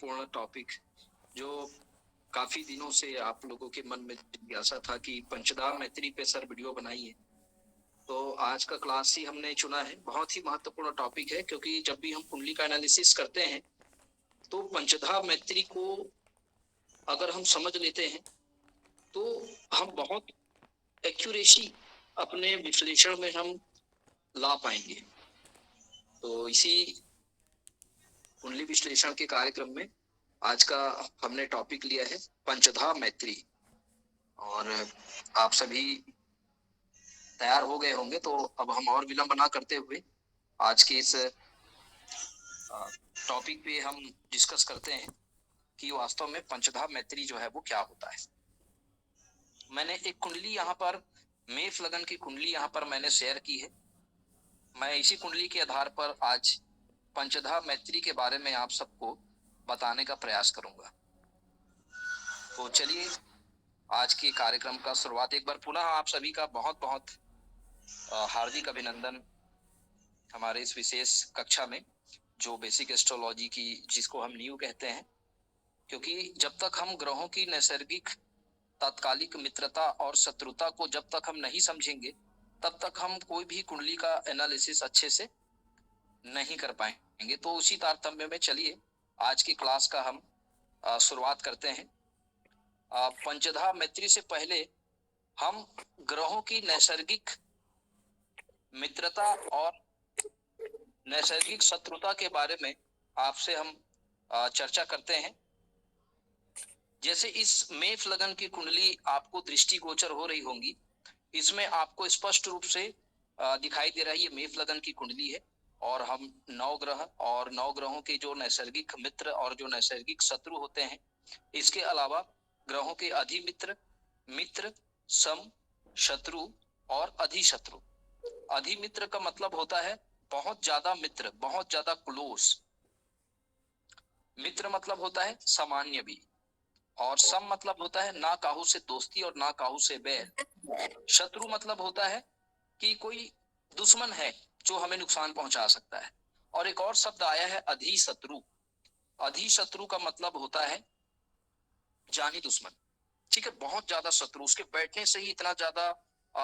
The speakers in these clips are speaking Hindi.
महत्वपूर्ण टॉपिक जो काफी दिनों से आप लोगों के मन में जिज्ञासा था कि पंचधाम मैत्री पे सर वीडियो बनाइए। तो आज का क्लास ही हमने चुना है। बहुत ही महत्वपूर्ण टॉपिक है क्योंकि जब भी हम कुंडली का एनालिसिस करते हैं तो पंचधाम मैत्री को अगर हम समझ लेते हैं तो हम बहुत एक्यूरेसी अपने विश्लेषण में हम ला पाएंगे। तो इसी कुंडली विश्लेषण के कार्यक्रम में आज का हमने टॉपिक लिया है पंचधाम मैत्री। और आप सभी तैयार हो गए होंगे, तो अब हम और विलंब ना करते हुए आज के इस टॉपिक पे हम डिस्कस करते हैं कि वास्तव में पंचधाम मैत्री जो है वो क्या होता है। मैंने एक कुंडली यहाँ पर मेष लगन की कुंडली यहाँ पर मैंने शेयर की है। मैं इसी कुंडली के आधार पर आज पंचधाम मैत्री के बारे में आप सबको बताने का प्रयास करूंगा। तो चलिए आज के कार्यक्रम का शुरुआत एक बार पुनः आप सभी का बहुत बहुत हार्दिक अभिनंदन हमारे इस विशेष कक्षा में जो बेसिक एस्ट्रोलॉजी की जिसको हम न्यू कहते हैं, क्योंकि जब तक हम ग्रहों की नैसर्गिक तात्कालिक मित्रता और शत्रुता को जब तक हम नहीं समझेंगे तब तक हम कोई भी कुंडली का एनालिसिस अच्छे से नहीं कर पाएंगे। तो उसी तारतम्य में चलिए आज की क्लास का हम शुरुआत करते हैं। पंचधाम मैत्री से पहले हम ग्रहों की नैसर्गिक मित्रता और नैसर्गिक शत्रुता के बारे में आपसे हम चर्चा करते हैं। जैसे इस मेष लगन की कुंडली आपको दृष्टिगोचर हो रही होंगी, इसमें आपको स्पष्ट रूप से दिखाई दे रहा है ये मेष लगन की कुंडली है और हम 9 ग्रह और 9 ग्रहों के जो नैसर्गिक मित्र और जो नैसर्गिक शत्रु होते हैं, इसके अलावा ग्रहों के अधिमित्र, मित्र, सम, शत्रु और अधिशत्रु। अधिमित्र का मतलब होता है बहुत ज्यादा मित्र, बहुत ज्यादा क्लोज। मित्र मतलब होता है सामान्य भी, और सम मतलब होता है ना काहू से दोस्ती और ना काहू से बैर। शत्रु मतलब होता है कि कोई दुश्मन है जो हमें नुकसान पहुंचा सकता है। और एक और शब्द आया है अधिशत्रु। अधिशत्रु का मतलब होता है जानी दुश्मन। ठीक है, बहुत ज्यादा शत्रु, उसके बैठने से ही इतना ज्यादा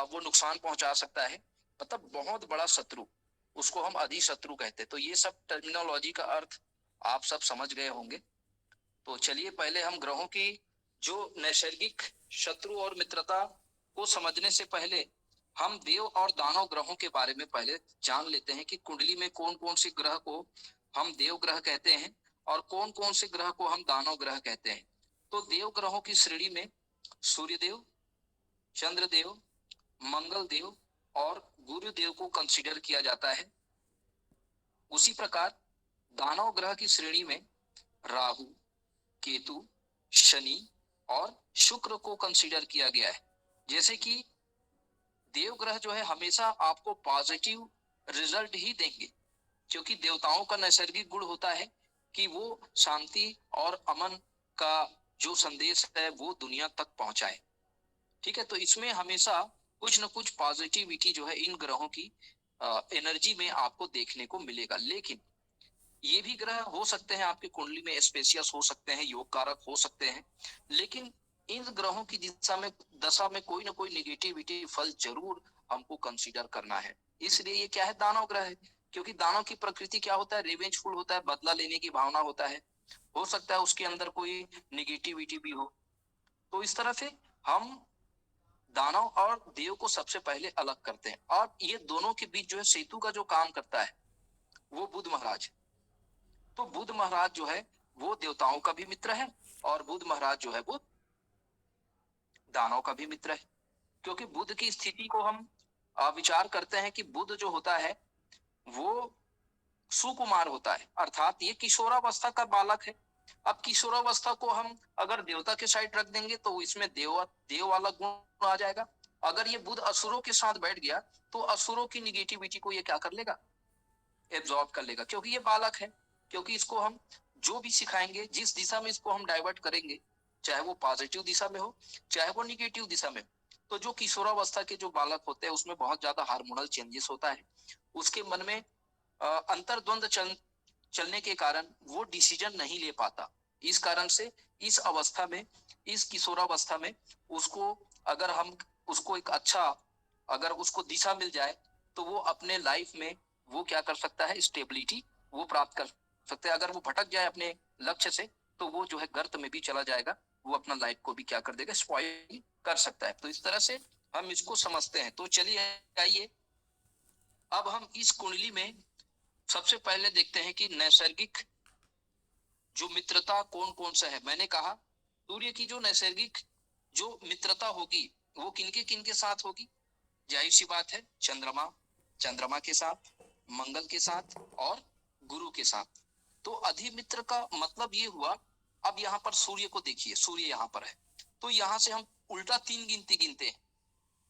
वो नुकसान पहुंचा सकता है, मतलब बहुत बड़ा शत्रु, उसको हम अधिशत्रु कहते हैं। तो ये सब टर्मिनोलॉजी का अर्थ आप सब समझ गए होंगे। तो चलिए पहले हम ग्रहों की जो नैसर्गिक शत्रु और मित्रता को समझने से पहले हम देव और दानव ग्रहों के बारे में पहले जान लेते हैं कि कुंडली में कौन कौन से ग्रह को हम देव ग्रह कहते हैं और कौन कौन से ग्रह को हम दानव ग्रह कहते हैं। तो देव ग्रहों की श्रेणी में सूर्यदेव, चंद्रदेव, मंगल देव और गुरुदेव को कंसीडर किया जाता है। उसी प्रकार दानव ग्रह की श्रेणी में राहु, केतु, शनि और शुक्र को कंसीडर किया गया है। जैसे कि देव ग्रह जो है हमेशा आपको पॉजिटिव रिजल्ट ही देंगे, क्योंकि देवताओं का नैसर्गिक गुण होता है कि वो शांति और अमन का जो संदेश है वो दुनिया तक पहुंचाए। ठीक है, तो इसमें हमेशा कुछ न कुछ पॉजिटिविटी जो है इन ग्रहों की एनर्जी में आपको देखने को मिलेगा। लेकिन ये भी ग्रह हो सकते हैं आपकी कुंडली में स्पेशियस हो सकते हैं, योग कारक हो सकते हैं, लेकिन इन ग्रहों की दशा में कोई ना कोई निगेटिविटी फल जरूर हमको कंसीडर करना है। इसलिए ये क्या है, दानव ग्रह है, क्योंकि दानव की प्रकृति क्या होता है, रिवेंजफुल होता है, बदला लेने की भावना होता है। हो सकता है उसके अंदर कोई निगेटिविटी भी हो। तो इस तरह से हम दानव और देव को सबसे पहले अलग करते हैं। और ये दोनों के बीच जो है सेतु का जो काम करता है वो बुध महाराज। तो बुध महाराज जो है वो देवताओं का भी मित्र है और बुध महाराज जो है वो दानव का भी मित्र है। क्योंकि बुध की स्थिति को हम विचार करते हैं कि बुध जो होता है वो सुकुमार होता है, अर्थात ये किशोरावस्था का बालक है। अब किशोरावस्था को हम अगर देवता के साइड रख देंगे तो इसमें देव वाला गुण आ जाएगा। अगर ये बुध असुरों के साथ बैठ गया तो असुरों की निगेटिविटी को ये क्या कर लेगा, एब्जॉर्ब कर लेगा, क्योंकि ये बालक है। क्योंकि इसको हम जो भी सिखाएंगे, जिस दिशा में इसको हम डाइवर्ट करेंगे, चाहे वो पॉजिटिव दिशा में हो चाहे वो निगेटिव दिशा में, तो जो किशोरावस्था के जो बालक होते हैं उसमें बहुत ज्यादा हार्मोनल चेंजेस होता है। उसके मन में अंतर्द्वंद चलने के कारण वो डिसीजन नहीं ले पाता। इस कारण से इस अवस्था में, इस किशोरावस्था में उसको, अगर हम उसको एक अच्छा, अगर उसको दिशा मिल जाए तो वो अपने लाइफ में वो क्या कर सकता है, स्टेबिलिटी वो प्राप्त कर सकता है। अगर वो भटक जाए अपने लक्ष्य से तो वो जो है गर्त में भी चला जाएगा, वो अपना लाइफ को भी क्या कर देगा, स्पॉइल कर सकता है। तो इस तरह से हम इसको समझते हैं। तो चलिए आइए अब हम इस कुंडली में सबसे पहले देखते हैं कि नैसर्गिक जो मित्रता कौन कौन सा है। मैंने कहा सूर्य की जो नैसर्गिक जो मित्रता होगी वो किनके किनके साथ होगी, जाहिर सी बात है चंद्रमा, चंद्रमा के साथ, मंगल के साथ और गुरु के साथ। तो अधिमित्र का मतलब ये हुआ, अब यहाँ पर सूर्य को देखिए, सूर्य यहाँ पर है तो यहाँ से हम उल्टा तीन गिनती गिनते हैं,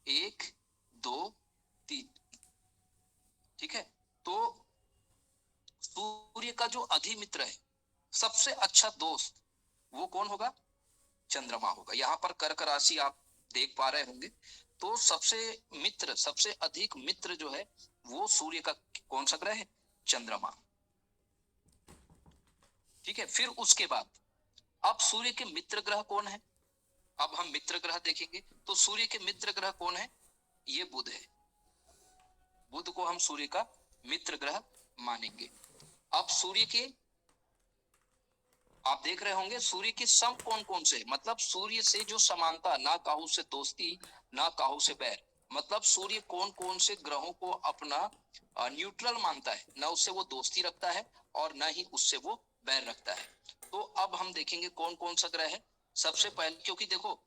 1 2 3, ठीक है। तो सूर्य का जो अधिमित्र है, सबसे अच्छा दोस्त वो कौन होगा, चंद्रमा होगा। यहाँ पर कर्क राशि आप देख पा रहे होंगे। तो सबसे मित्र, सबसे अधिक मित्र जो है वो सूर्य का कौन सा ग्रह है, चंद्रमा, ठीक है। फिर उसके बाद अब सूर्य के मित्र ग्रह कौन है, अब हम मित्र ग्रह देखेंगे। तो सूर्य के मित्र ग्रह कौन है, ये बुध है। बुध को हम सूर्य का मित्र ग्रह मानेंगे। अब सूर्य के, आप देख रहे होंगे सूर्य के सम कौन कौन से, मतलब सूर्य से जो समानता, ना काहू से दोस्ती ना काहू से बैर, मतलब सूर्य कौन कौन से ग्रहों को अपना न्यूट्रल मानता है, ना उससे वो दोस्ती रखता है और ना ही उससे वो बैर रखता है। तो अब हम देखेंगे कौन कौन सा ग्रह है। सबसे पहले, क्योंकि देखो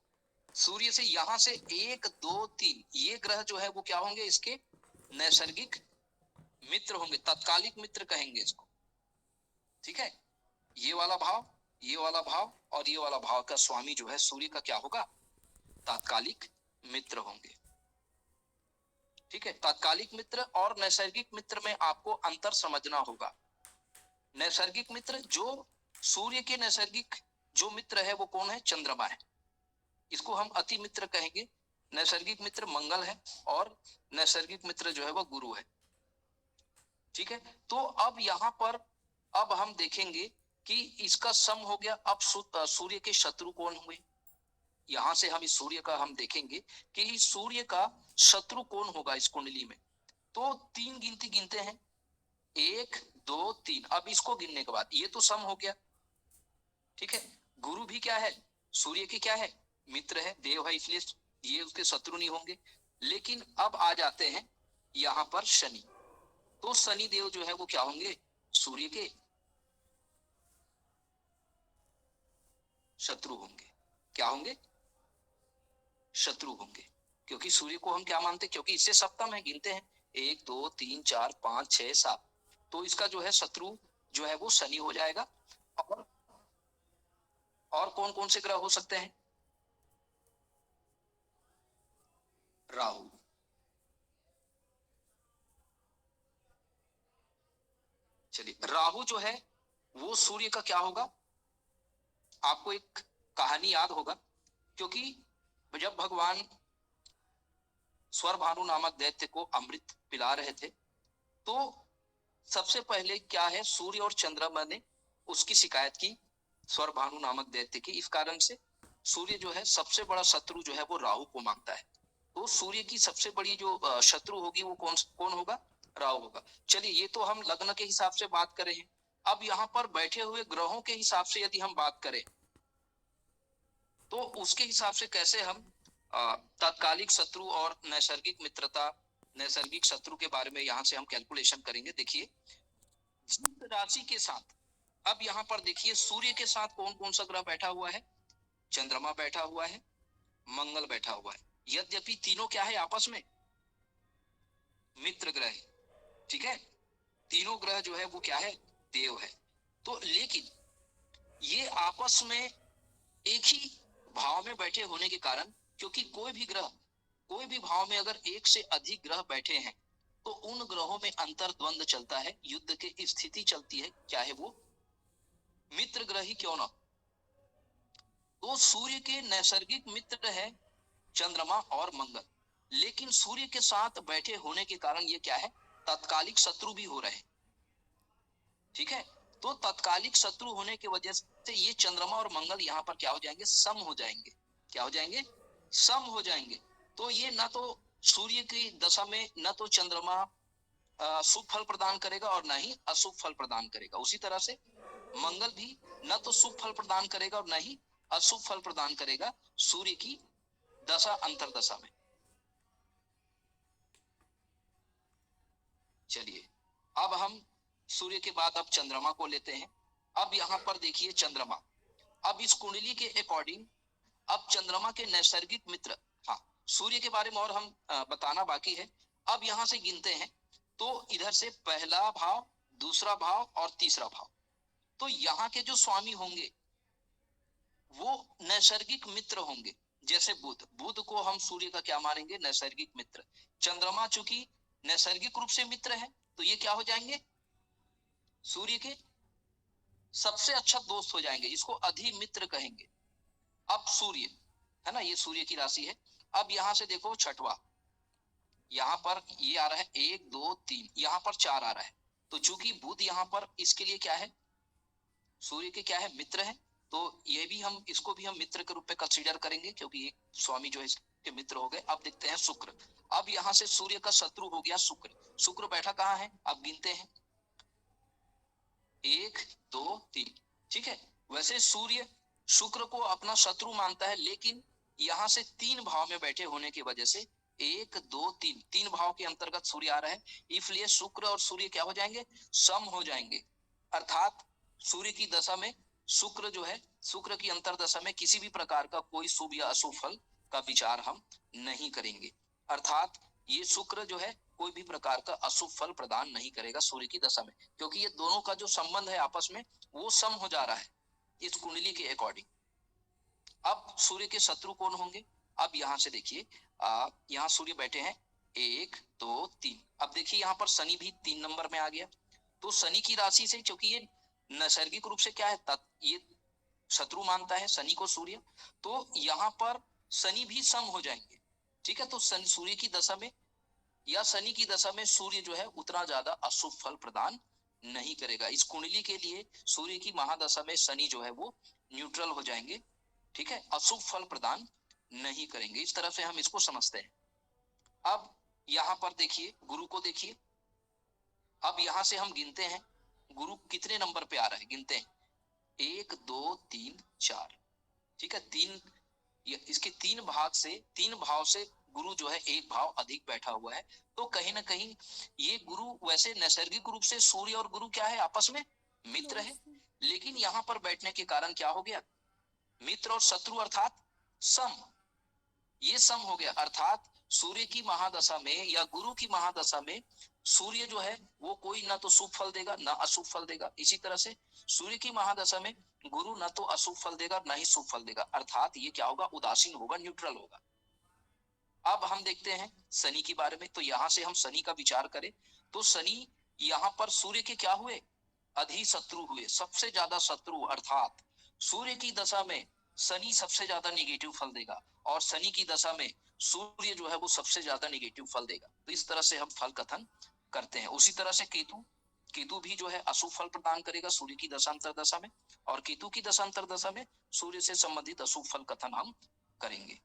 सूर्य से यहां से 1 2 3 ये ग्रह जो है वो क्या होंगे, इसके नैसर्गिक मित्र होंगे, तत्कालिक मित्र कहेंगे इसको, ठीक है। ये वाला भाव, ये वाला भाव और ये वाला भाव का स्वामी जो है सूर्य का क्या होगा, तात्कालिक मित्र होंगे, ठीक है। तात्कालिक मित्र और नैसर्गिक मित्र में आपको अंतर समझना होगा। नैसर्गिक मित्र जो सूर्य के नैसर्गिक जो मित्र है वो कौन है, चंद्रमा है, इसको हम अति मित्र कहेंगे। नैसर्गिक मित्र मंगल है और नैसर्गिक मित्र जो है वो गुरु है, ठीक है। तो अब यहाँ पर अब हम देखेंगे कि इसका सम हो गया। अब सूर्य के शत्रु कौन हुए, यहां से हम इस सूर्य का हम देखेंगे कि इस सूर्य का शत्रु कौन होगा इस कुंडली में। तो तीन गिनती गिनते हैं, 1 2 3। अब इसको गिनने के बाद ये तो सम हो गया, ठीक है। गुरु भी क्या है, सूर्य के क्या है, मित्र है, देव है, इसलिए ये उसके शत्रु नहीं होंगे। लेकिन अब आ जाते हैं यहाँ पर शनि। तो शनि देव जो है वो क्या होंगे, सूर्य के शत्रु होंगे। क्या होंगे, शत्रु होंगे। क्योंकि सूर्य को हम क्या मानते हैं, क्योंकि इससे सप्तम है, गिनते हैं 1 2 3 4 5 6 7। तो इसका जो है शत्रु जो है वो शनि हो जाएगा। और कौन कौन से ग्रह हो सकते हैं, राहु, चलिए राहु जो है वो सूर्य का क्या होगा। आपको एक कहानी याद होगा, क्योंकि जब भगवान स्वर भानु नामक दैत्य को अमृत पिला रहे थे तो सबसे पहले क्या है, सूर्य और चंद्रमा ने उसकी शिकायत की स्वर भानु नामक दैत्य की। इस कारण से सूर्य जो है सबसे बड़ा शत्रु जो है वो राहु को मानता है। तो सूर्य की सबसे बड़ी जो शत्रु होगी वो कौन कौन होगा, राहु होगा। चलिए ये तो हम लग्न के हिसाब से बात करें हैं। अब यहाँ पर बैठे हुए ग्रहों के हिसाब से यदि हम बात करें तो उसके हिसाब से कैसे हम तात्कालिक शत्रु और नैसर्गिक मित्रता, नैसर्गिक शत्रु के बारे में यहाँ से हम कैलकुलेशन करेंगे। देखिए जिस राशि के साथ, अब यहाँ पर देखिए सूर्य के साथ कौन कौन सा ग्रह बैठा हुआ है, चंद्रमा बैठा हुआ है, मंगल बैठा हुआ है। यद्यपि तीनों क्या है, आपस में मित्र ग्रह है, ठीक है। तीनों ग्रह जो है वो क्या है, देव है। तो लेकिन ये आपस में एक ही भाव में बैठे होने के कारण, क्योंकि कोई भी ग्रह कोई भी भाव में अगर एक से अधिक ग्रह बैठे हैं तो उन ग्रहों में अंतर द्वंद चलता है, युद्ध की स्थिति चलती है, चाहे वो मित्र ग्रह ही क्यों ना। तो सूर्य के नैसर्गिक मित्र है चंद्रमा और मंगल, लेकिन सूर्य के साथ बैठे होने के कारण ये क्या है, तात्कालिक शत्रु भी हो रहे हैं, ठीक है। तो तत्कालिक शत्रु होने की वजह से ये चंद्रमा और मंगल यहाँ पर क्या हो जाएंगे, सम हो जाएंगे। क्या हो जाएंगे, सम हो जाएंगे। तो ये ना तो सूर्य की दशा में न तो चंद्रमा शुभ फल प्रदान करेगा और न ही अशुभ फल प्रदान करेगा। उसी तरह से मंगल भी न तो शुभ फल प्रदान करेगा और न ही अशुभ फल प्रदान करेगा सूर्य की दशा अंतरदशा में। चलिए अब हम सूर्य के बाद अब चंद्रमा को लेते हैं। अब यहाँ पर देखिए चंद्रमा, अब इस कुंडली के अकॉर्डिंग अब चंद्रमा के नैसर्गिक मित्र, हाँ सूर्य के बारे में और हम बताना बाकी है। अब यहाँ से गिनते हैं तो इधर से पहला भाव, दूसरा भाव और तीसरा भाव, तो यहाँ के जो स्वामी होंगे वो नैसर्गिक मित्र होंगे। जैसे बुध, बुध को हम सूर्य का क्या मानेंगे, नैसर्गिक मित्र। चंद्रमा चूंकि नैसर्गिक रूप से मित्र है तो ये क्या हो जाएंगे, सूर्य के सबसे अच्छा दोस्त हो जाएंगे, इसको अधिमित्र कहेंगे। अब सूर्य है ना, ये सूर्य की राशि है। अब यहां से देखो छठवा, यहाँ पर ये आ रहा है 1 2 3, यहाँ पर 4 आ रहा है। तो चूंकि बुध यहाँ पर इसके लिए क्या है, सूर्य के क्या है, मित्र है, तो ये भी हम, इसको भी हम मित्र के रूप में कंसीडर करेंगे क्योंकि एक स्वामी जो है इसके मित्र हो गए। अब देखते हैं शुक्र। अब यहाँ से सूर्य का शत्रु हो गया शुक्र। शुक्र बैठा कहाँ है, अब गिनते हैं 1 2 3, ठीक है। वैसे सूर्य शुक्र को अपना शत्रु मानता है, लेकिन यहाँ से 3 भाव में बैठे होने की वजह से 1 2 3, 3 भाव के अंतर्गत सूर्य आ रहा है, इसलिए शुक्र और सूर्य क्या हो जाएंगे, सम हो जाएंगे। अर्थात सूर्य की दशा में शुक्र जो है, शुक्र की अंतरदशा में किसी भी प्रकार का कोई शुभ या अशुभ फल का विचार हम नहीं करेंगे। अर्थात ये शुक्र जो है कोई भी प्रकार का अशुभ फल प्रदान नहीं करेगा सूर्य की दशा में, क्योंकि ये दोनों का जो संबंध है आपस में वो सम हो जा रहा है इस कुंडली के अकॉर्डिंग। अब सूर्य के शत्रु कौन होंगे, अब यहाँ से देखिए यहाँ सूर्य बैठे हैं 1 2 3। अब देखिए यहाँ पर शनि भी 3 नंबर में आ गया। तो शनि की राशि से, क्योंकि ये नैसर्गिक रूप से क्या है, ये शत्रु मानता है शनि को सूर्य, तो यहाँ पर शनि भी सम हो जाएंगे, ठीक है। तो सूर्य की दशा में या शनि की दशा में सूर्य जो है उतना ज्यादा अशुभ फल प्रदान नहीं करेगा। इस कुंडली के लिए सूर्य की महादशा में शनि जो है वो न्यूट्रल हो जाएंगे, ठीक है, अशुभ फल प्रदान नहीं करेंगे। इस तरह से हम इसको समझते हैं। अब यहाँ पर देखिए गुरु को देखिए। अब यहाँ से हम गिनते हैं गुरु कितने नंबर पे आ रहा है, गिनते हैं 1 2 3 4, ठीक है। इसके 3 भाव से गुरु जो है एक भाव अधिक बैठा हुआ है। तो कहीं ना कहीं ये गुरु, वैसे नैसर्गिक रूप से सूर्य और गुरु क्या है, आपस में मित्र है, लेकिन यहाँ पर बैठने के कारण क्या हो गया, मित्र और शत्रु अर्थात सम, ये सम हो गया। अर्थात सूर्य की महादशा में या गुरु की महादशा में सूर्य जो है वो कोई ना तो शुभ फल देगा ना अशुभ फल देगा। इसी तरह से सूर्य की महादशा में गुरु ना तो अशुभ फल देगा ना ही शुभ फल देगा, अर्थात ये क्या होगा, उदासीन होगा, न्यूट्रल होगा। अब हम देखते हैं शनि के बारे में। तो यहाँ से हम शनि का विचार करें तो शनि यहाँ पर सूर्य के क्या हुए, अधि शत्रु हुए, सबसे ज्यादा शत्रु। अर्थात सूर्य की दशा में शनि सबसे ज्यादा निगेटिव फल देगा और शनि की दशा में सूर्य जो है वो सबसे ज्यादा निगेटिव फल देगा। तो इस तरह से हम फल कथन करते हैं। उसी तरह से केतु भी जो है अशुभ फल प्रदान करेगा सूर्य की दशांतर दशा में, और केतु की दशांतर दशा में सूर्य से संबंधित अशुभ फल कथन हम करेंगे।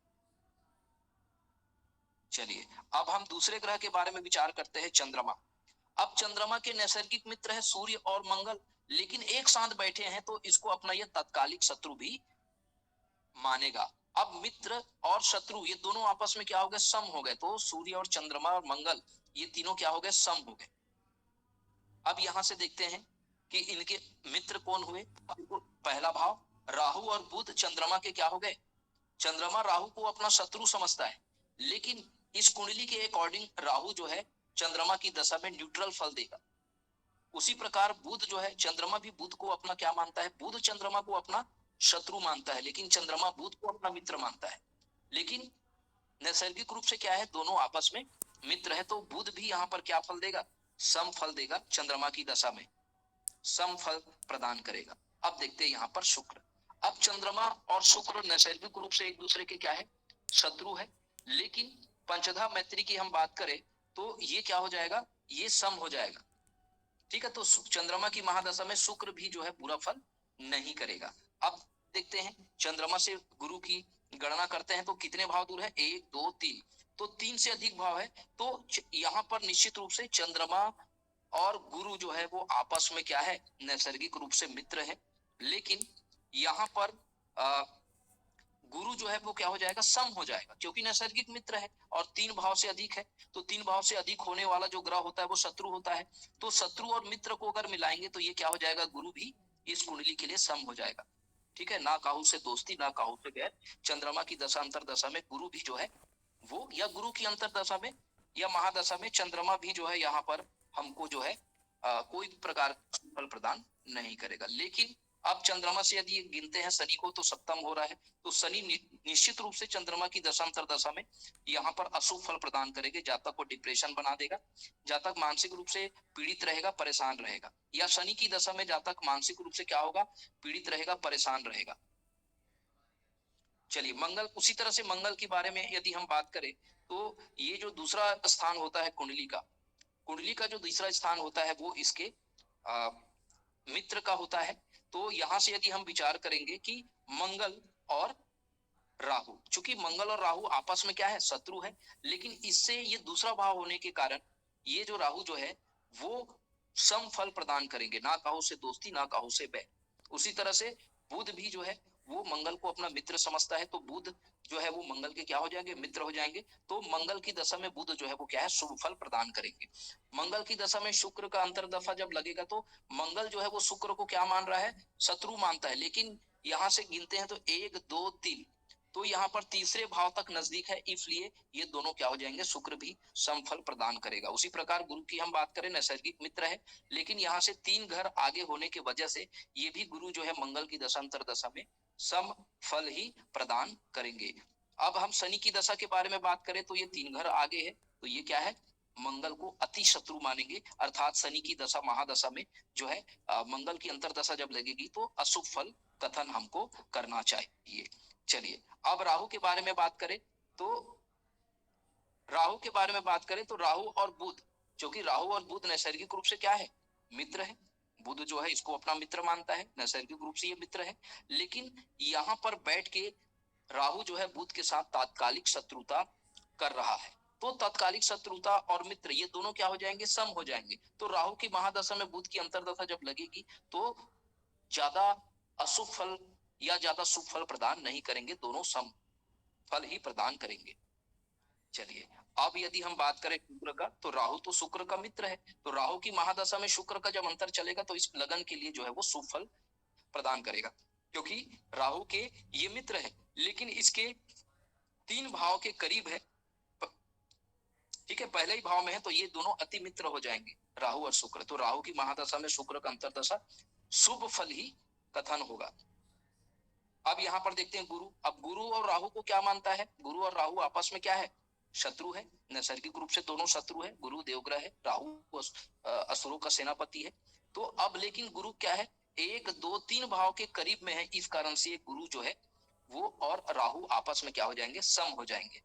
चलिए अब हम दूसरे ग्रह के बारे में विचार करते हैं, चंद्रमा। अब चंद्रमा के नैसर्गिक मित्र है सूर्य और मंगल, लेकिन एक साथ बैठे हैं तो इसको अपना यह तत्कालिक शत्रु भी मानेगा। अब मित्र और शत्रु ये दोनों आपस में क्या हो गए, सम हो गए। तो सूर्य और चंद्रमा और मंगल ये तीनों क्या हो गए, सम हो गए। अब यहां से देखते हैं कि इनके मित्र कौन हुए। पहला भाव राहु और बुध चंद्रमा के क्या हो गए, चंद्रमा राहु को अपना शत्रु समझता है, लेकिन इस कुंडली के अकॉर्डिंग राहु जो है चंद्रमा की दशा में न्यूट्रल फल देगा। उसी प्रकार बुध जो है, चंद्रमा भी बुध को अपना क्या मानता है, बुध चंद्रमा को अपना शत्रु मानता है, लेकिन चंद्रमा बुध को अपना मित्र मानता है। लेकिन नैसर्गिक रूप से क्या है, दोनों आपस में मित्र है। तो बुध भी यहाँ पर क्या फल देगा, सम फल देगा, चंद्रमा की दशा में सम फल प्रदान करेगा। अब देखते हैं यहाँ पर शुक्र। अब चंद्रमा और शुक्र नैसर्गिक रूप से एक दूसरे के क्या है, शत्रु है, लेकिन पंचधा मैत्री की हम बात करें तो ये क्या हो जाएगा, ये सम हो जाएगा, ठीक है, तो चंद्रमा की महादशा में शुक्र भी जो है बुरा फल नहीं करेगा। अब देखते हैं चंद्रमा से गुरु की गणना करते हैं तो कितने भाव दूर है, 1 2 3, तो 3 से अधिक भाव है। तो यहाँ पर निश्चित रूप से चंद्रमा और गुरु जो है वो आपस में क्या है, नैसर्गिक रूप से मित्र है। लेकिन यहाँ पर गुरु जो है वो क्या हो जाएगा, सम हो जाएगा, क्योंकि नैसर्गिक मित्र है और 3 भाव से अधिक है। तो 3 भाव से अधिक होने वाला जो ग्रह होता है वो शत्रु होता है। तो शत्रु और मित्र को अगर मिलाएंगे तो ये क्या हो जाएगा, गुरु भी इस कुंडली के लिए सम हो जाएगा। ठीक है, ना काहू से दोस्ती ना काहू से बैर। चंद्रमा की दशा अंतर दशा में गुरु भी जो है वो, या गुरु की अंतर दशा में या महादशा में चंद्रमा भी जो है यहाँ पर हमको जो है कोई प्रकार फल प्रदान नहीं करेगा। लेकिन अब चंद्रमा से यदि गिनते हैं शनि को तो सप्तम हो रहा है, तो शनि निश्चित रूप से चंद्रमा की दशांतर दशा में यहाँ पर अशुभ फल प्रदान करेंगे। जातक को डिप्रेशन बना देगा, जातक मानसिक रूप से पीड़ित रहेगा, परेशान रहेगा। या शनि की दशा में जातक मानसिक रूप से क्या होगा, पीड़ित रहेगा, परेशान रहेगा। चलिए मंगल, उसी तरह से मंगल के बारे में यदि हम बात करें तो ये जो दूसरा स्थान होता है कुंडली का, कुंडली का जो दूसरा स्थान होता है वो इसके मित्र का होता है। तो यहां से यदि हम विचार करेंगे कि मंगल और राहु, चूंकि मंगल और राहु आपस में क्या है, शत्रु है, लेकिन इससे ये दूसरा भाव होने के कारण ये जो राहु जो है वो सम फल प्रदान करेंगे, ना काहू से दोस्ती ना काहू से बैर। उसी तरह से बुध भी जो है वो मंगल को अपना मित्र समझता है, तो बुध जो है वो मंगल के क्या हो जाएंगे, मित्र हो जाएंगे। तो मंगल की दशा में बुध जो है वो क्या है, शुभ फल प्रदान करेंगे। मंगल की दशा में शुक्र का अंतर दफा जब लगेगा तो मंगल जो है वो शुक्र को क्या मान रहा है, शत्रु मानता है। लेकिन यहां से गिनते हैं तो 1 2 3, तो यहाँ पर तीसरे भाव तक नजदीक है, इसलिए ये दोनों क्या हो जाएंगे, शुक्र भी समफल प्रदान करेगा। उसी प्रकार गुरु की हम बात करें, नैसर्गिक मित्र है, लेकिन यहाँ से 3 घर आगे होने की वजह से ये भी गुरु जो है मंगल की दशांतर दशा में सम फल ही प्रदान करेंगे। अब हम शनि की दशा के बारे में बात करें तो ये 3 घर आगे है, तो ये क्या है, मंगल को अति शत्रु मानेंगे। अर्थात शनि की दशा महादशा में जो है मंगल की अंतरदशा जब लगेगी तो अशुभ फल कथन हमको करना चाहिए। चलिए अब राहु के बारे में बात करें तो राहु के बारे में बात करें तो राहु और बुध, जो कि राहु और बुध नैसर्गिक रूप से क्या है, मित्र है। बुध जो है इसको अपना मित्र मानता है, नैसर्गिक रूप से ये मित्र है। लेकिन यहाँ पर बैठ के राहु जो है बुध के साथ तात्कालिक शत्रुता कर रहा है। तो तात्कालिक शत्रुता और मित्र ये दोनों क्या हो जाएंगे, सम हो जाएंगे। तो राहु की महादशा में बुध की अंतरदशा जब लगेगी तो ज्यादा अशुभ फल या ज्यादा शुभ फल प्रदान नहीं करेंगे, दोनों सम फल ही प्रदान करेंगे। चलिए अब यदि हम बात करें शुक्र का, तो राहु तो शुक्र का मित्र है, तो राहु की महादशा में शुक्र का जब अंतर चलेगा तो इस लगन के लिए जो है वो शुभ फल प्रदान करेगा, क्योंकि राहु के ये मित्र है लेकिन इसके 3 भाव के करीब है। ठीक है, पहले ही भाव में है तो ये दोनों अति मित्र हो जाएंगे, राहु और शुक्र। तो राहु की महादशा में शुक्र का अंतरदशा शुभ फल ही कथन होगा। अब यहाँ पर देखते हैं गुरु। अब गुरु और राहु को क्या मानता है, गुरु और राहु आपस में क्या है, शत्रु है, नैसर्गिक रूप से दोनों शत्रु है। गुरु देवग्रह है, राहु असुरों का सेनापति है। तो अब लेकिन गुरु क्या है, 1 2 3 भाव के करीब में है, इस कारण से गुरु जो है वो और राहु आपस में क्या हो जाएंगे, सम हो जाएंगे।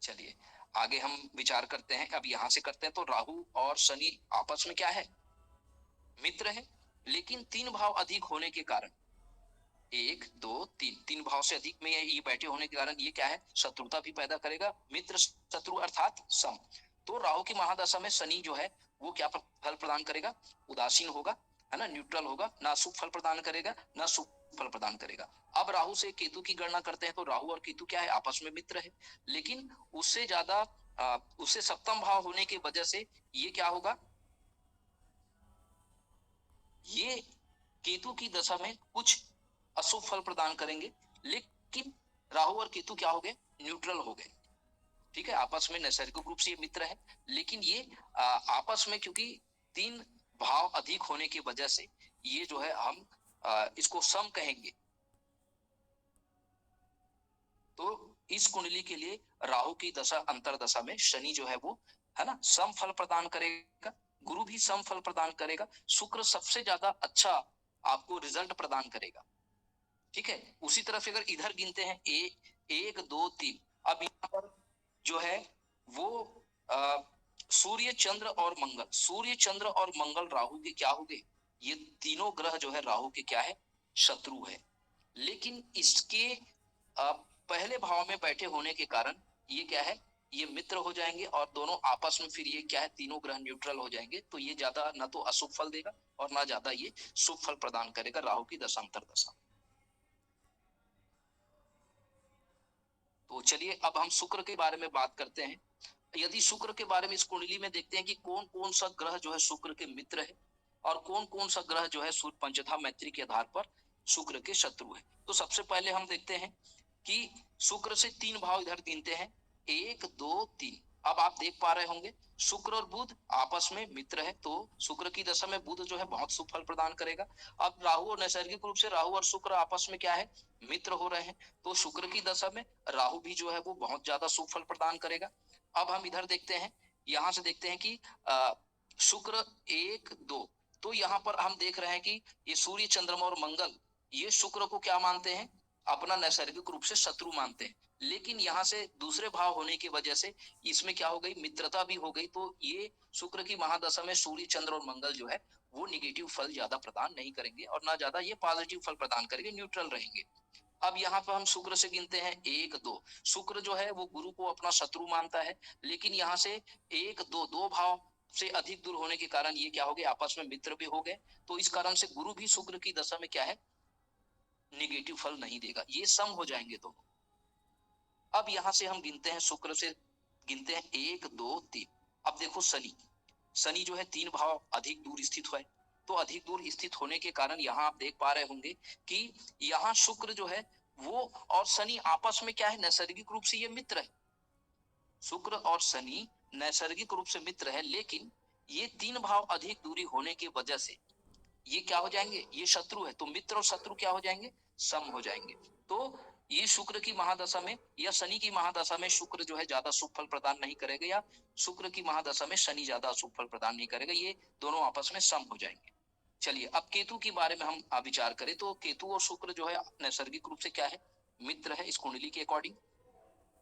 चलिए आगे हम विचार करते हैं। अब यहां से करते हैं तो राहु और शनि आपस में क्या है, मित्र है, लेकिन 3 भाव अधिक होने के कारण 1 2 3 3 भाव से अधिक में ये बैठे होने के कारण ये क्या है, शत्रुता भी पैदा करेगा, मित्र शत्रु अर्थात सम। तो राहु की महादशा में शनि जो है वो क्या फल प्रदान करेगा, उदासीन होगा, है ना, न्यूट्रल होगा, ना शुभ फल प्रदान करेगा ना शुभ फल प्रदान करेगा। अब राहु से केतु की गणना करते हैं तो राहु और केतु क्या है, आपस में मित्र है, लेकिन उससे ज्यादा उससे सप्तम भाव होने की वजह से ये क्या होगा, ये केतु की दशा में कुछ अशुभ फल प्रदान करेंगे। लेकिन राहु और केतु क्या हो गए, न्यूट्रल हो गए। ठीक है, आपस में नैसर्गिक रूप से ये मित्र है, लेकिन ये आपस में क्योंकि 3 भाव अधिक होने की वजह से ये जो है हम इसको सम कहेंगे। तो इस कुंडली के लिए राहु की दशा अंतरदशा में शनि जो है वो, है ना, सम फल प्रदान करेगा, गुरु भी सम फल प्रदान करेगा, शुक्र सबसे ज्यादा अच्छा आपको रिजल्ट प्रदान करेगा। ठीक है, उसी तरह से अगर इधर गिनते हैं 1 2 3, अब यहाँ पर जो है वो सूर्य चंद्र और मंगल, सूर्य चंद्र और मंगल राहु के क्या हो गए, ये तीनों ग्रह जो है राहु के क्या है, शत्रु है। लेकिन इसके पहले भाव में बैठे होने के कारण ये क्या है, ये मित्र हो जाएंगे और दोनों आपस में फिर ये क्या है, तीनों ग्रह न्यूट्रल हो जाएंगे। तो ये ज्यादा ना तो अशुभ फल देगा और ना ज्यादा ये शुभ फल प्रदान करेगा राहु की दशांतर दशा। तो चलिए अब हम शुक्र के बारे में बात करते हैं। यदि शुक्र के बारे में इस कुंडली में देखते हैं कि कौन कौन सा ग्रह जो है शुक्र के मित्र है और कौन कौन सा ग्रह जो है सूर्य पंचधा मैत्री के आधार पर शुक्र के शत्रु है। तो सबसे पहले हम देखते हैं कि शुक्र से तीन भाव इधर गिनते हैं, 1 2 3। अब आप देख पा रहे होंगे शुक्र और बुध आपस में मित्र है, तो शुक्र की दशा में बुध जो है बहुत शुभ फल प्रदान करेगा। अब राहु और नैसर्गिक रूप से राहु और शुक्र आपस में क्या है, मित्र हो रहे हैं, तो शुक्र की दशा में राहु भी जो है वो बहुत ज्यादा शुभ फल प्रदान करेगा। अब हम इधर देखते हैं, यहां से देखते हैं कि शुक्र 1 2, तो यहाँ पर हम देख रहे हैं कि ये सूर्य चंद्रमा और मंगल ये शुक्र को क्या मानते हैं, अपना नैसर्गिक रूप से शत्रु मानते हैं। लेकिन यहाँ से दूसरे भाव होने की वजह से इसमें क्या हो गई, मित्रता भी हो गई। तो ये शुक्र की महादशा में सूर्य चंद्र और मंगल जो है वो निगेटिव फल ज्यादा प्रदान नहीं करेंगे और ना ज्यादा ये पॉजिटिव फल प्रदान करेंगे, न्यूट्रल रहेंगे। अब यहाँ पर हम शुक्र से गिनते हैं 1 2। शुक्र जो है वो गुरु को अपना शत्रु मानता है, लेकिन यहाँ से 1 2 दो भाव से अधिक दूर होने के कारण ये क्या हो गए, आपस में मित्र भी हो गए। तो इस कारण से गुरु भी शुक्र की दशा में क्या है, निगेटिव फल नहीं देगा, ये सम हो जाएंगे दोनों। अब यहां से हम गिनते हैं, शुक्र से गिनते हैं 1 2 3। अब देखो शनि, शनि जो है 3 भाव अधिक दूर स्थित है, तो अधिक दूर स्थित होने के कारण यहाँ आप देख पा रहे होंगे कि यहाँ शुक्र जो है वो और शनि आपस में क्या है, नैसर्गिक रूप से ये मित्र है। शुक्र और शनि नैसर्गिक रूप से मित्र है, लेकिन ये 3 भाव अधिक दूरी होने की वजह से ये क्या हो जाएंगे, ये शत्रु है। तो मित्र और शत्रु क्या हो जाएंगे, सम हो जाएंगे। तो ये शुक्र की महादशा में या शनि की महादशा में शुक्र जो है ज्यादा शुभ फल प्रदान नहीं करेगा, या शुक्र की महादशा में शनि ज्यादा शुभ फल प्रदान नहीं करेगा, ये दोनों आपस में सम हो जाएंगे। चलिए अब केतु के बारे में हम विचार करें, तो केतु और शुक्र जो है नैसर्गिक रूप से क्या है, मित्र है इस कुंडली के अकॉर्डिंग।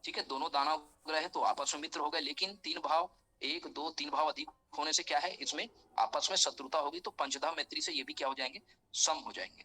ठीक है, दोनों दानव ग्रह है तो आपस में मित्र हो गए, लेकिन 3 भाव 1 2 3 भाव अधिक होने से क्या है, इसमें आपस में शत्रुता होगी। तो पंचधा मैत्री से ये भी क्या हो जाएंगे, सम हो जाएंगे।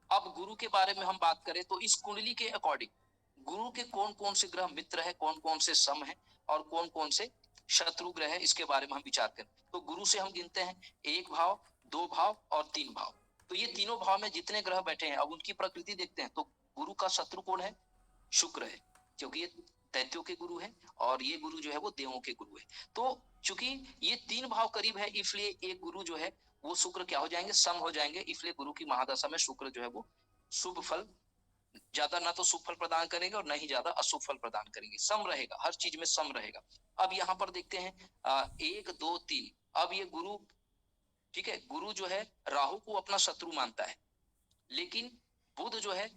अब गुरु के बारे में हम बात करें तो इस कुंडली के अकॉर्डिंग गुरु के कौन कौन से ग्रह मित्र है, कौन कौन से सम है और कौन कौन से शत्रु ग्रह है, इसके बारे में हम विचार करें। तो गुरु से हम गिनते हैं 1 भाव 2 भाव और 3 भाव। तो ये तीनों भाव में जितने ग्रह बैठे हैं, अब उनकी प्रकृति देखते हैं। तो गुरु का शत्रु कौन है, शुक्र है, क्योंकि ये दैत्यों के गुरु है और ये गुरु जो है वो देवों के गुरु है। तो चूंकि ये 3 भाव करीब है, इसलिए एक गुरु जो है वो शुक्र क्या हो जाएंगे, सम हो जाएंगे। इसलिए गुरु की महादशा में शुक्र जो है वो शुभ फल ज्यादा ना तो शुभ फल प्रदान करेंगे और न ही ज्यादा अशुभ फल प्रदान करेंगे, सम रहेगा, हर चीज में सम रहेगा। अब यहाँ पर देखते हैं 1 2 3। अब ये गुरु, ठीक है, गुरु जो है राहु को अपना शत्रु मानता है, लेकिन बुध जो है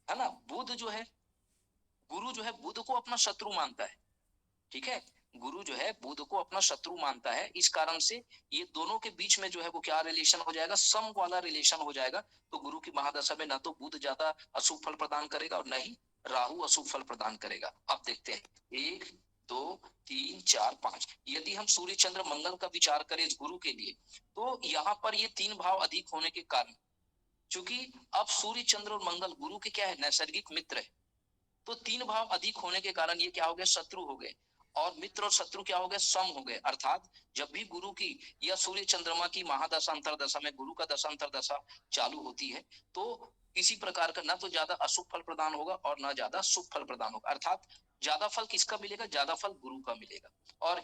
ना, बुध जो है, गुरु जो है बुध को अपना शत्रु मानता है। ठीक है, गुरु जो है बुध को अपना शत्रु मानता है, इस कारण से ये दोनों के बीच में जो है वो क्या रिलेशन हो जाएगा, सम वाला रिलेशन हो जाएगा। तो गुरु की महादशा में ना तो बुध ज्यादा अशुभ फल प्रदान करेगा और न ही राहु अशुभ फल प्रदान करेगा। अब देखते हैं 1 2 3 4 5। यदि हम सूर्य चंद्र मंगल का विचार करें इस गुरु के लिए, तो यहाँ पर ये 3 भाव अधिक होने के कारण, चूंकि अब सूर्य चंद्र और मंगल गुरु के क्या है, नैसर्गिक मित्र है, तो 3 भाव अधिक होने के कारण ये क्या हो गए, शत्रु हो गए। और मित्र और शत्रु क्या हो गए, सम हो गए। अर्थात जब भी गुरु की या सूर्य चंद्रमा की महादशा अंतरदशा में गुरु का दशा अंतरदशा चालू होती है, तो किसी प्रकार का ना तो ज्यादा अशुभ फल प्रदान होगा और ना ज्यादा शुभ फल प्रदान होगा। अर्थात ज्यादा फल किसका मिलेगा, ज्यादा फल गुरु का मिलेगा, और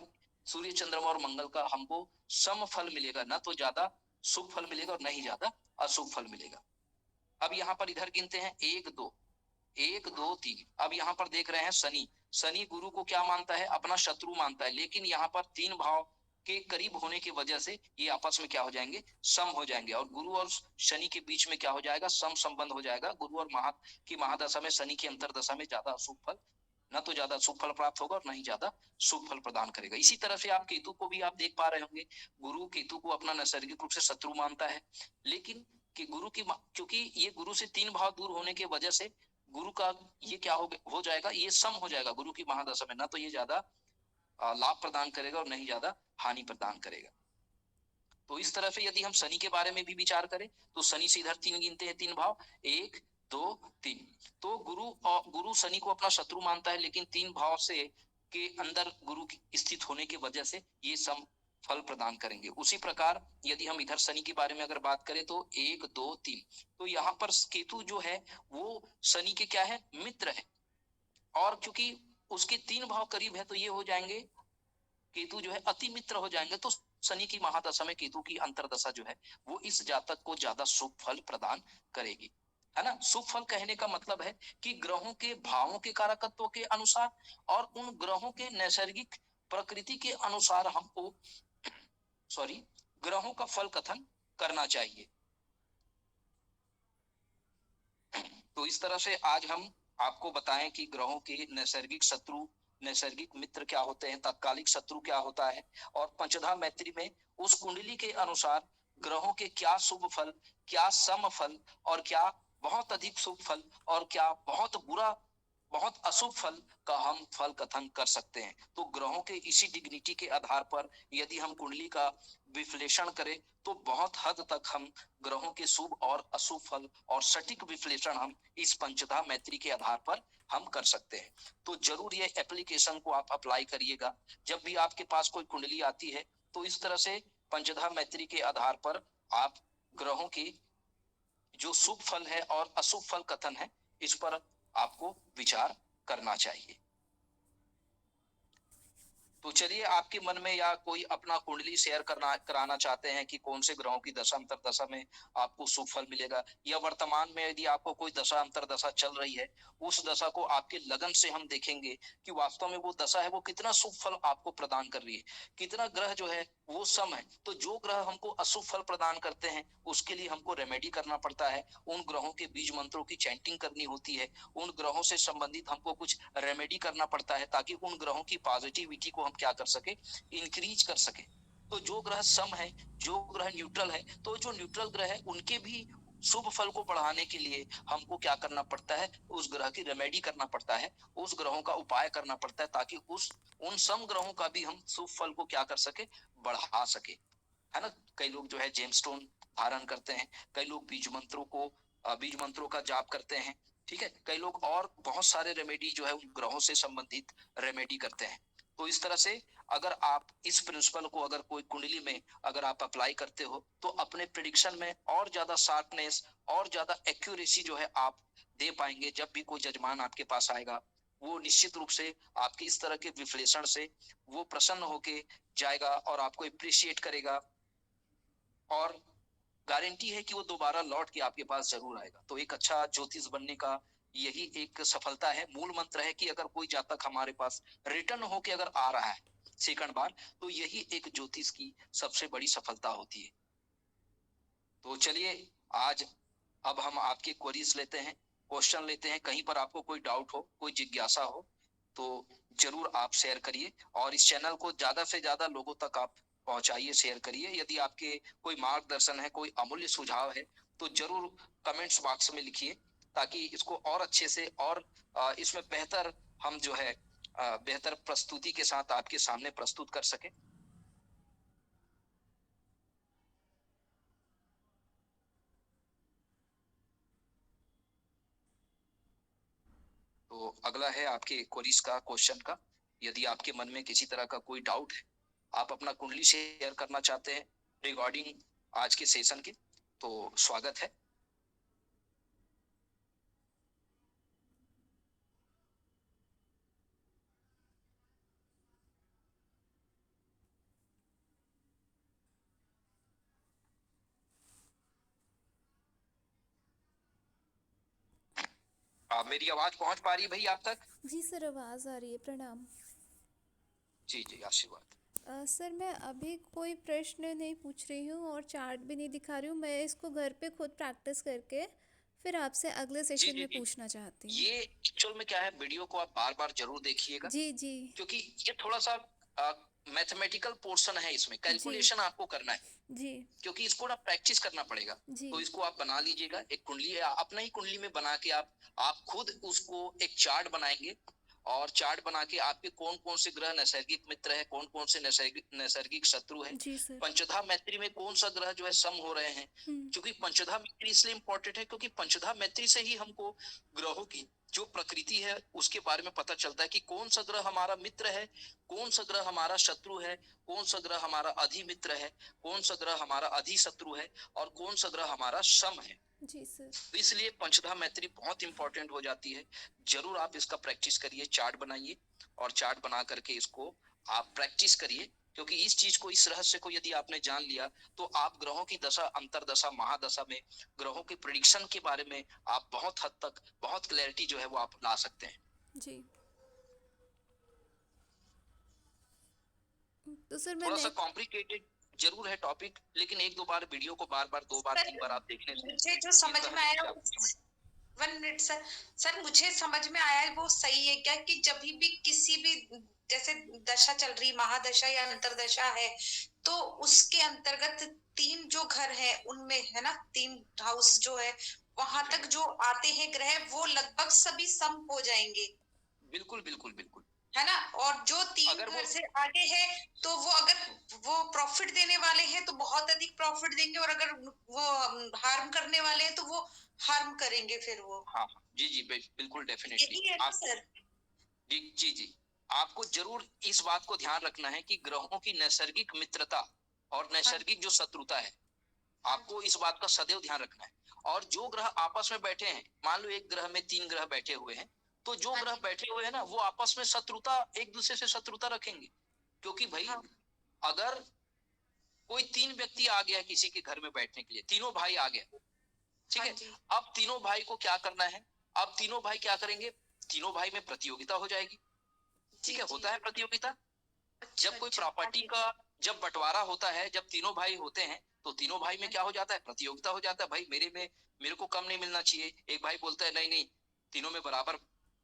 सूर्य चंद्रमा और मंगल का हमको सम फल मिलेगा, ना तो ज्यादा शुभ फल मिलेगा और नहीं ज्यादा अशुभ फल मिलेगा। अब यहाँ पर इधर गिनते हैं 1 2 1 2 3। अब यहाँ पर देख रहे हैं शनि, शनि गुरु को क्या मानता है, अपना शत्रु मानता है, लेकिन यहाँ पर 3 भाव के करीब होने की वजह से ये आपस में क्या हो जाएंगे, सम हो जाएंगे, और गुरु और शनि के बीच में क्या हो जाएगा, सम संबंध हो जाएगा। गुरु और की महादशा में शनि की अंतरदशा में ज्यादा अशुभ फल, न तो ज्यादा शुभ फल प्राप्त होगा और न ही ज्यादा शुभ फल प्रदान करेगा। इसी तरह से आप केतु को भी आप देख पा रहे होंगे, गुरु केतु को अपना नैसर्गिक रूप से शत्रु मानता है, लेकिन कि गुरु की, क्योंकि ये गुरु से 3 भाव दूर होने की वजह से गुरु का ये क्या हो जाएगा, ये सम हो जाएगा गुरु की महादशा में, ना तो ये ज्यादा लाभ प्रदान करेगा और नहीं ज्यादा हानि प्रदान करेगा। तो इस तरह से यदि हम शनि के बारे में भी विचार करें तो शनि से इधर 3 गिनते हैं, 3 भाव, 1 2 3। तो गुरु शनि को अपना शत्रु मानता है, लेकिन 3 भाव से के अंदर गुरु की स्थित होने की वजह से ये सम फल प्रदान करेंगे। उसी प्रकार यदि हम इधर शनि के बारे में अगर बात करें तो 1 2 3, तो यहाँ पर केतु जो है वो शनि के क्या है, मित्र है, और क्योंकि उसके 3 भाव करीब है तो ये हो जाएंगे, केतु जो है अति मित्र हो जाएंगे। तो शनि की महादशा में केतु की अंतरदशा जो है वो इस जातक को ज्यादा शुभ फल प्रदान करेगी, है ना। शुभ फल कहने का मतलब है कि ग्रहों के भावों के कारकत्व के अनुसार और उन ग्रहों के नैसर्गिक प्रकृति के अनुसार हमको ग्रहों का फल कथन करना चाहिए। तो इस तरह से आज हम आपको बताएं कि ग्रहों के नैसर्गिक शत्रु, नैसर्गिक मित्र क्या होते हैं, तात्कालिक शत्रु क्या होता है, और पंचधा मैत्री में उस कुंडली के अनुसार ग्रहों के क्या शुभ फल, क्या सम फल, और क्या बहुत अधिक शुभ फल, और क्या बहुत बुरा, बहुत अशुभ फल का हम फल कथन कर सकते हैं। तो ग्रहों के इसी डिग्निटी के आधार पर यदि हम कुंडली का विश्लेषण करें तो बहुत हद तक हम ग्रहों के शुभ और अशुभ फल और सटीक विश्लेषण हम इस पंचधा मैत्री के आधार पर हम कर सकते हैं। तो जरूर ये एप्लीकेशन को आप अप्लाई करिएगा। जब भी आपके पास कोई कुंडली आती है तो इस तरह से पंचधा मैत्री के आधार पर आप ग्रहों की जो शुभ फल है और अशुभ फल कथन है इस पर आपको विचार करना चाहिए। तो चलिए, आपके मन में या कोई अपना कुंडली शेयर कराना चाहते हैं कि कौन से ग्रहों की दशा अंतरदशा में आपको शुभ फल मिलेगा, या वर्तमान में यदि आपको कोई दशा अंतरदशा चल रही है उस दशा को आपके लगन से हम देखेंगे कि वास्तव में वो दशा है वो कितना शुभ फल आपको प्रदान कर रही है, कितना ग्रह जो है वो सम है। तो जो ग्रह हमको अशुभ फल प्रदान करते हैं उसके लिए हमको रेमेडी करना पड़ता है, उन ग्रहों के बीज मंत्रों की चैंटिंग करनी होती है, उन ग्रहों से संबंधित हमको कुछ रेमेडी करना पड़ता है ताकि उन ग्रहों की पॉजिटिविटी को हम क्या कर सके, इंक्रीज कर सके। तो जो ग्रह सम है, जो ग्रह न्यूट्रल है, तो जो न्यूट्रल ग्रह है उनके भी शुभ फल को बढ़ाने के लिए हमको क्या करना पड़ता है, उस ग्रह की रेमेडी करना पड़ता है, उस ग्रहों का उपाय करना पड़ता है ताकि उन सम ग्रहों का भी हम शुभ फल को क्या कर सके, बढ़ा सके, है ना। कई लोग जो है जेमस्टोन धारण करते हैं, कई लोग बीज मंत्रों का जाप करते हैं, ठीक है। कई लोग और बहुत सारे रेमेडी जो है उन ग्रहों से संबंधित रेमेडी करते हैं। तो इस तरह से अगर आप इस प्रिंसिपल को अगर कोई कुंडली में अगर आप अप्लाई करते हो तो अपने प्रिडिक्शन में और ज्यादा शार्पनेस और ज्यादा एक्यूरेसी जो है आप दे पाएंगे। जब भी कोई जजमान आपके पास आएगा वो निश्चित रूप से आपके इस तरह के विश्लेषण से वो प्रसन्न होके जाएगा और आपको अप्रिशिएट करेगा, और गारंटी है कि वो दोबारा लौट के आपके पास जरूर आएगा। तो एक अच्छा ज्योतिष बनने का यही एक सफलता है, मूल मंत्र है कि अगर कोई जातक हमारे पास रिटर्न होके अगर आ रहा है सेकंड बार तो यही एक ज्योतिष की सबसे बड़ी सफलता होती है। तो चलिए, आज अब हम आपके क्वेरीज लेते हैं, क्वेश्चन लेते हैं। कहीं पर आपको कोई डाउट हो, कोई जिज्ञासा हो तो जरूर आप शेयर करिए, और इस चैनल को ज्यादा से ज्यादा लोगों तक आप पहुंचाइए, शेयर करिए। यदि आपके कोई मार्गदर्शन है, कोई अमूल्य सुझाव है तो जरूर कमेंट्स बॉक्स में लिखिए ताकि इसको और अच्छे से और इसमें बेहतर हम जो है बेहतर प्रस्तुति के साथ आपके सामने प्रस्तुत कर सके। तो अगला है आपके क्वेरीज का, क्वेश्चन का। यदि आपके मन में किसी तरह का कोई डाउट है, आप अपना कुंडली शेयर करना चाहते हैं रिगार्डिंग आज के सेशन के, तो स्वागत है। मेरी आवाज पहुंच पा रही है भाई आप तक? जी सर, आवाज़ आ रही है। प्रणाम। जी जी, आशीर्वाद। सर, मैं अभी कोई प्रश्न नहीं पूछ रही हूँ और चार्ट भी नहीं दिखा रही हूँ। मैं इसको घर पे खुद प्रैक्टिस करके फिर आपसे अगले जी सेशन जी में जी, पूछना चाहती हूँ। ये एक्चुअल में क्या है, वीडियो को आप बार बार जरूर देखिएगा जी जी। क्योंकि ये थोड़ा सा मैथमेटिकल पोर्शन है, इसमें जी कैलकुलेशन आपको करना है, जी क्योंकि इसको ना प्रैक्टिस करना पड़ेगा। जी तो इसको आप बना लीजिएगा, एक कुंडली है, अपना ही कुंडली में बना के आप खुद उसको एक चार्ट बनाएंगे, और चार्ट बना के आपके कौन कौन से ग्रह नैसर्गिक मित्र है, कौन कौन से नैसर्गिक नैसर्गिक शत्रु है, जी सर। पंचधा मैत्री में कौन सा ग्रह जो है सम हो रहे हैं। हम्म। क्योंकि पंचधा मैत्री इसलिए इंपॉर्टेंट है, क्योंकि पंचधा मैत्री से ही हमको ग्रहों की जो प्रकृति है उसके बारे में पता चलता है कि कौन सा ग्रह हमारा मित्र है, कौन सा ग्रह हमारा शत्रु है, कौन सा ग्रह हमारा अधिमित्र है, कौन सा ग्रह हमारा अधिशत्रु है, और कौन सा ग्रह हमारा सम है। जी सर। तो इसलिए पंचधा मैत्री बहुत इंपॉर्टेंट हो जाती है। जरूर आप इसका प्रैक्टिस करिए, चार्ट बनाइए, और चार्ट बना करके इसको आप प्रैक्टिस करिए, क्योंकि इस चीज को, इस रहस्य को यदि आपने जान लिया तो आप ग्रहों की दशा, अंतरदशा, महादशा में ग्रहों की प्रिडिक्शन के बारे में आप बहुत हद तक, बहुत क्लैरिटी जो है वो आप ला सकते हैं। जी तो सर मैं थोड़ा सा नेक्स्ट। कॉम्प्लिकेटेड जरूर है टॉपिक, लेकिन एक दो बार वीडियो को बार बार, दो बार, सर तीन बार आप देखने से मुझे जो ये समझ में सहज आया रूप से आपको समझ। 1 मिनट सर। सर मुझे समझ में आया है वो सही है क्या कि जब भी किसी भी जैसे दशा चल रही, महादशा या अंतरदशा है, तो उसके अंतर्गत 3 जो घर है उनमें है ना, 3 हाउस जो है वहां तक जो आते हैं ग्रह वो लगभग सभी सम हो जाएंगे, बिल्कुल बिल्कुल बिल्कुल। है ना। और जो 3 अगर घर वो, से आगे है तो वो अगर वो प्रॉफिट देने वाले हैं तो बहुत अधिक प्रॉफिट देंगे, और अगर वो हार्म करने वाले हैं तो वो हार्म करेंगे फिर वो। हाँ हाँ, जी जी, बिल्कुल डेफिनेटली यही है ना आपको, सर? जी जी जी, आपको जरूर इस बात को ध्यान रखना है कि ग्रहों की नैसर्गिक मित्रता और हाँ नैसर्गिक जो शत्रुता है, आपको इस बात का सदैव ध्यान रखना है। और जो ग्रह आपस में बैठे हैं, मान लो एक ग्रह में 3 ग्रह बैठे हुए हैं, तो जो हाँ ग्रह जी, बैठे हुए हैं ना, वो आपस में शत्रुता, एक दूसरे से शत्रुता रखेंगे। क्योंकि भाई, हाँ अगर कोई 3 व्यक्ति आ गया किसी के घर में बैठने के लिए, तीनों भाई आ गए, ठीक हाँ है, जी, अब तीनों भाई को क्या करना है, अब तीनों भाई क्या करेंगे, तीनों भाई में प्रतियोगिता हो जाएगी। जी ठीक है, जी। होता है प्रतियोगिता। अच्छा जब कोई अच्छा, हाँ प्रॉपर्टी जी, का जब बंटवारा होता है, जब तीनों भाई होते हैं, तो तीनों भाई में क्या हो जाता है, प्रतियोगिता हो जाता है। भाई मेरे को कम नहीं मिलना चाहिए, एक भाई बोलता है नहीं नहीं, तीनों में बराबर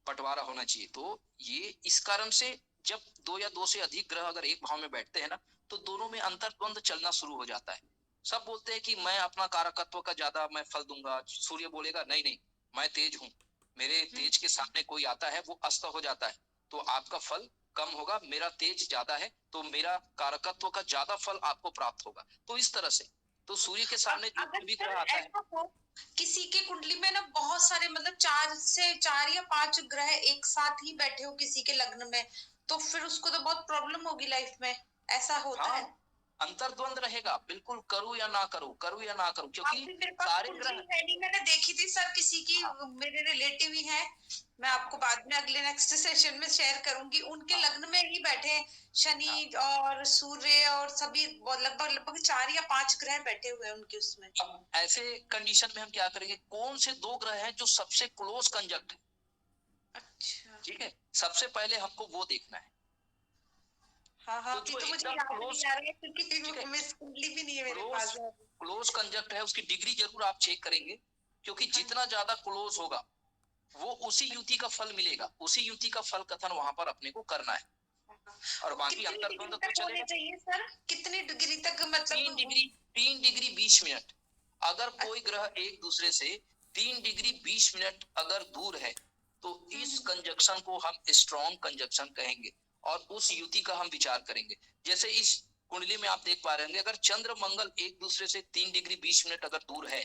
बंटवारा होना चाहिए। तो ये इस कारण से, जब 2 या 2 से अधिक ग्रह अगर एक भाव में बैठते हैं ना, तो दोनों में अंतर्द्वंद चलना शुरू हो जाता है। सब बोलते हैं कि मैं अपना कारकत्व का ज्यादा मैं फल दूंगा, सूर्य बोलेगा नहीं नहीं, मैं तेज हूँ, मेरे तेज के सामने कोई आता है वो अस्त हो जाता है, तो आपका फल कम होगा, मेरा तेज ज्यादा है तो मेरा कारकत्व का ज्यादा फल आपको प्राप्त होगा। तो इस तरह से, तो सूर्य के सामने जो अगर भी सर ग्रह आता है, ऐसा हो किसी के कुंडली में ना बहुत सारे मतलब 4 या 5 ग्रह एक साथ ही बैठे हो किसी के लग्न में, तो फिर उसको तो बहुत प्रॉब्लम होगी लाइफ में, ऐसा होता हाँ, है? अंतर्द्वंद रहेगा, बिल्कुल, करूं या ना करूं, करूं या ना करूं, क्योंकि अभी मेरे पास सारे कुंडली ग्रह, है नहीं, मैंने देखी थी सर किसी की, हाँ मेरे रिलेटिव ही है, मैं हाँ आपको बाद में अगले नेक्स्ट सेशन में शेयर करूंगी, उनके हाँ लग्न में ही बैठे हैं हाँ। शनि और सूर्य और सभी लगभग लगभग 4 या 5 ग्रह बैठे हुए हैं उनके उसमें। अब ऐसे कंडीशन में हम क्या करेंगे, कौन से 2 ग्रह हैं जो सबसे क्लोज कंजक्ट है, अच्छा, ठीक है, सबसे पहले हमको वो देखना है। हाँ हाँ, तो अभी जो तो मुझे एकदम याद क्लोज, नहीं आ रहा है ठीक क्योंकि है, मिस कुंडली भी नहीं है मेरे क्लोज पास। क्लोज कंजक्ट है, उसकी डिग्री जरूर आप चेक करेंगे, क्योंकि हाँ जितना ज्यादा क्लोज होगा, वो उसी युति का फल मिलेगा, उसी युति का फल कथन वहां पर अपने को करना है, हाँ। और वो बाकी कितनी डिग्री अंतर्द्वंद तो तक होने चलेगा। चाहिए सर, कितनी डिग्री तक 3 मतलब? डिग्री, 3 डिग्री 20 मिनट, अगर कोई ग्रह एक दूसरे से 3 डिग्री 20 मिनट अगर दूर है, तो इस हम्म, कंजक्शन को हम स्ट्रॉन्ग कंजक्शन कहेंगे, और उस युति का हम विचार करेंगे। जैसे इस कुंडली में आप देख पा रहे होंगे, अगर चंद्र मंगल एक दूसरे से 3 डिग्री 20 मिनट अगर दूर है,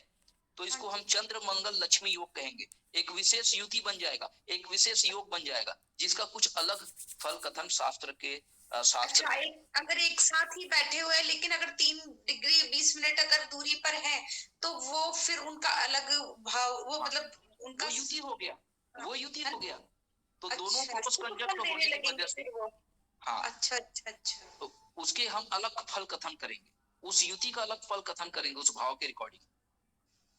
तो हाँ इसको हम जी, चंद्र मंगल लक्ष्मी योग कहेंगे। एक विशेष युति बन जाएगा, एक विशेष योग बन जाएगा, जिसका कुछ अलग फल कथन शास्त्र के, शास्त्र अच्छा, में। एक अगर एक साथ ही बैठे हुए हैं लेकिन अगर 3 डिग्री 20 मिनट अगर दूरी पर है तो वो फिर उनका अलग भाव, वो हाँ, मतलब वो उनका युति हो गया, वो युति है हो ना? गया। तो दोनों अच्छा, क्लोज शुभ कंजक्ट फल देने होने की वजह लगेंगे से, फिर वो? हाँ, अच्छा अच्छा अच्छा। तो उसके हम अलग फल कथन करेंगे, उस युति का अलग फल कथन करेंगे उस भाव के recording.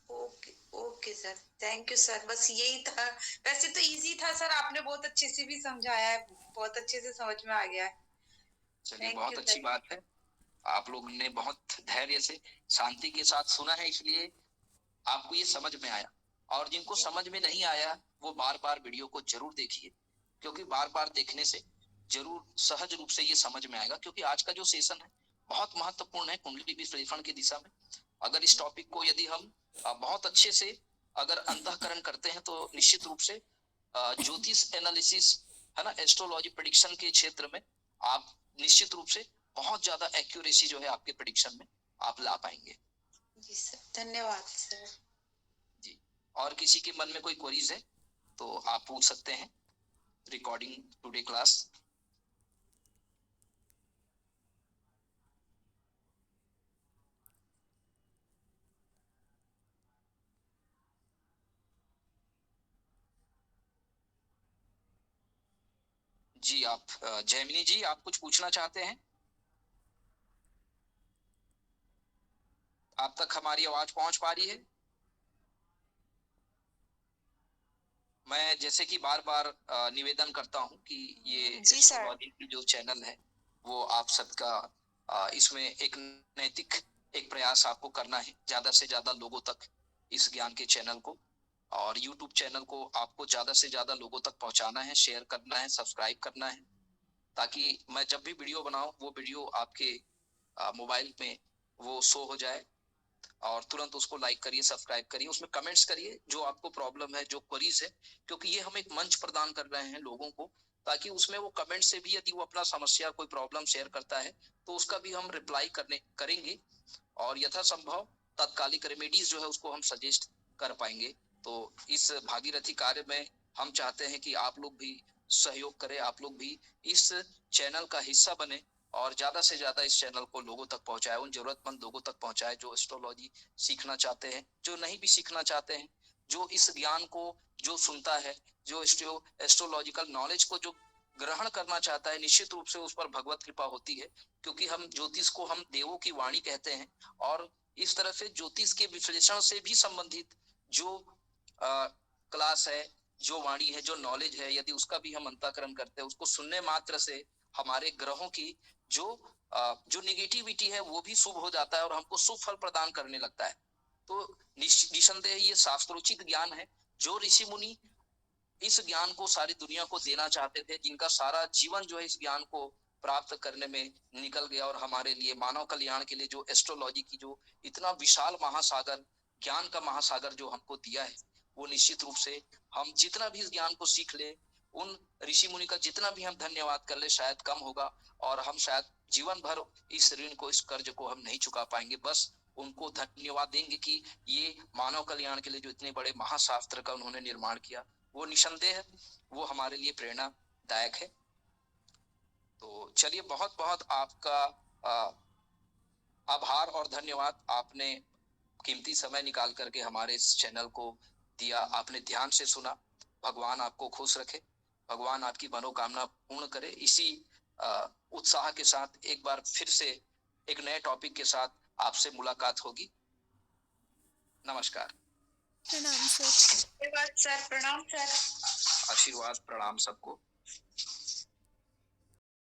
Okay okay sir, thank you sir, बस यही था। वैसे तो इजी था सर, आपने बहुत अच्छे से भी समझाया है, बहुत अच्छे से समझ में आ गया है। चलिए, थैंक बहुत यू अच्छी सर। बात है, आप लोग ने बहुत धैर्य से, शांति के साथ सुना है, इसलिए आपको ये समझ में आया। और जिनको समझ में नहीं आया, वो बार बार वीडियो को जरूर देखिए, क्योंकि बार बार देखने से जरूर सहज रूप से ये समझ में आएगा, क्योंकि आज का जो सेशन है बहुत महत्वपूर्ण है कुंडली विश्लेषण की दिशा में। अगर इस टॉपिक को यदि हम बहुत अच्छे से अगर अंतःकरण करते हैं तो निश्चित रूप से ज्योतिष एनालिसिस है ना, एस्ट्रोलॉजी प्रेडिक्शन के क्षेत्र में आप निश्चित रूप से बहुत ज्यादा एक्यूरेसी जो है आपके प्रेडिक्शन में आप ला पाएंगे। जी सर, धन्यवाद सर। जी, और किसी के मन में कोई क्वेरीज है तो आप पूछ सकते हैं। Recording today class. जी, आप जैमिनी जी, आप कुछ पूछना चाहते हैं? आप तक हमारी आवाज पहुंच पा रही है? मैं जैसे कि बार बार निवेदन करता हूं कि ये जी सर। एस्ट्रोलॉजी की जो चैनल है वो आप सबका इसमें एक नैतिक एक प्रयास आपको करना है, ज्यादा से ज्यादा लोगों तक इस ज्ञान के चैनल को और यूट्यूब चैनल को आपको ज्यादा से ज्यादा लोगों तक पहुंचाना है, शेयर करना है, सब्सक्राइब करना है, ताकि मैं जब भी वीडियो बनाऊं वो वीडियो आपके मोबाइल में वो शो हो जाए और तुरंत उसको लाइक करिए, सब्सक्राइब करिए, उसमें कमेंट्स करिए जो आपको प्रॉब्लम है, जो क्वेरीज है, क्योंकि ये हम एक मंच प्रदान कर रहे हैं लोगों को, ताकि उसमें वो कमेंट से भी यदि वो अपना समस्या कोई प्रॉब्लम शेयर करता है तो उसका भी हम रिप्लाई करेंगे और यथासंभव तात्कालिक रेमेडीज जो है उसको हम सजेस्ट कर पाएंगे। तो इस भागीरथी कार्य में हम चाहते हैं कि आप लोग भी सहयोग करें, आप लोग भी इस चैनल का हिस्सा बने और ज्यादा से ज्यादा इस चैनल को लोगों तक पहुंचाए, उन जरूरतमंद लोगों तक पहुंचाए जो एस्ट्रोलॉजी सीखना चाहते हैं, जो नहीं भी सीखना चाहते हैं, जो इस ज्ञान को जो सुनता है, जो एस्ट्रोलॉजिकल नॉलेज को जो ग्रहण करना चाहता है, निश्चित रूप से उस पर भगवत कृपा होती है, क्योंकि हम ज्योतिष को हम देवों की वाणी कहते हैं और इस तरह से ज्योतिष के विश्लेषण से भी संबंधित जो क्लास है, जो वाणी है, जो नॉलेज है, यदि उसका भी हम अंतःकरण करते हैं, उसको सुनने मात्र से हमारे ग्रहों की जो निगेटिविटी है वो भी शुभ हो जाता है और हमको शुभ फल प्रदान करने लगता है। तो निसंदेह ये शास्त्रोचित ज्ञान है जो ऋषि मुनि इस ज्ञान को सारी दुनिया को देना चाहते थे, जिनका सारा जीवन जो है इस ज्ञान को प्राप्त करने में निकल गया और हमारे लिए मानव कल्याण के लिए जो एस्ट्रोलॉजी की जो इतना विशाल महासागर, ज्ञान का महासागर जो हमको दिया है, वो निश्चित रूप से हम जितना भी इस ज्ञान को सीख ले, उन ऋषि मुनि का जितना भी हम धन्यवाद कर ले शायद कम होगा और हम शायद जीवन भर इस ऋण को, इस कर्ज को हम नहीं चुका पाएंगे। बस उनको धन्यवाद देंगे कि ये मानव कल्याण के लिए जो इतने बड़े महाशास्त्र का उन्होंने निर्माण किया, वो निसंदेह वो हमारे लिए प्रेरणादायक है। तो चलिए, बहुत बहुत आपका आभार और धन्यवाद। आपने कीमती समय निकाल करके हमारे इस चैनल को दिया, आपने ध्यान से सुना। भगवान आपको खुश रखे, भगवान आपकी मनोकामना पूर्ण करे। इसी उत्साह के साथ एक बार फिर से एक नए टॉपिक के साथ आपसे मुलाकात होगी। नमस्कार। प्रणाम सर। धन्यवाद सर, प्रणाम सर। आशीर्वाद, प्रणाम सबको।